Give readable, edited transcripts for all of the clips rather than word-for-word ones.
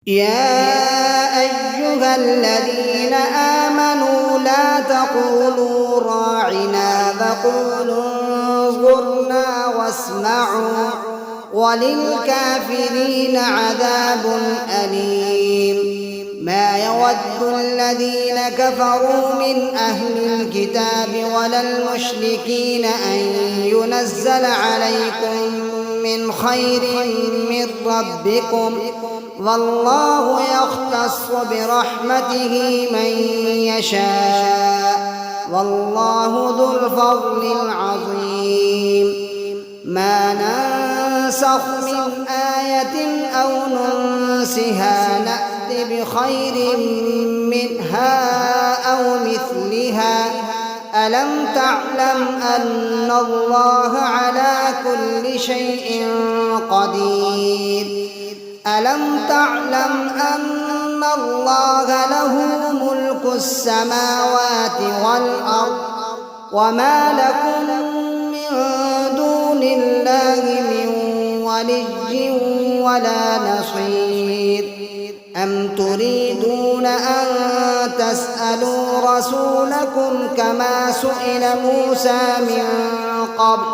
يا أيها الذين آمنوا لا تقولوا راعنا وقولوا انظرنا واسمعوا وللكافرين عذاب أليم. ما يود الذين كفروا من أهل الكتاب ولا المشركين أن ينزل عليكم من خير من ربكم والله يختص برحمته من يشاء والله ذو الفضل العظيم. ما ننسخ من آية أو ننسها نأت بخير منها أو مثلها. ألم تعلم أن الله على كل شيء قدير؟ ألم تعلم أن الله له ملك السماوات والأرض وما لكم من دون الله من ولي ولا نصير؟ أم تريدون أن تسألوا رسولكم كما سئل موسى من قبل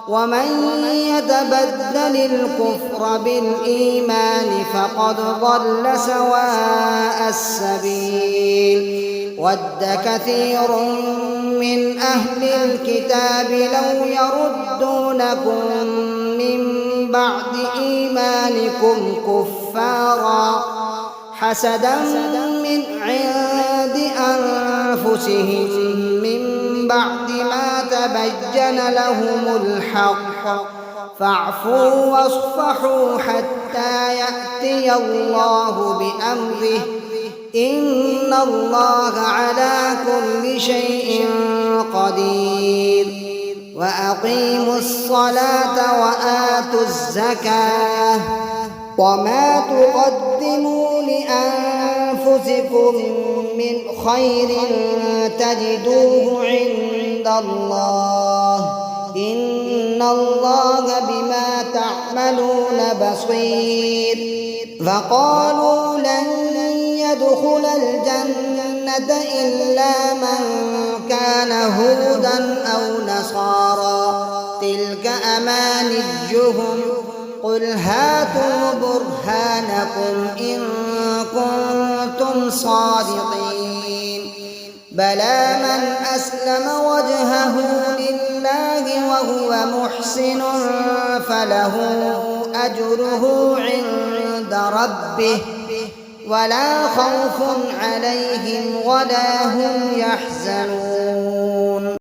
ومن يتبدل الكفر بالإيمان فقد ضل سواء السبيل. ود كثير من أهل الكتاب لو يردونكم من بعد إيمانكم كفارا حسدا من عند أنفسهم من بعد ما تبين لهم الحق فاعفوا واصفحوا حتى يأتي الله بأمره إن الله على كل شيء قدير. وأقيموا الصلاة وآتوا الزكاة وما تقدموا لأنفسكم من خير تجدوه عند الله إن الله بما تعملون بصير. فقالوا لن يدخل الجنة إلا من كان هودا أو نصارى تلك أمانيهم قل هاتوا برهانكم إن كنتم صادقين. بلى من أسلم وجهه لله وهو محسن فله أجره عند ربه ولا خوف عليهم ولا هم يحزنون.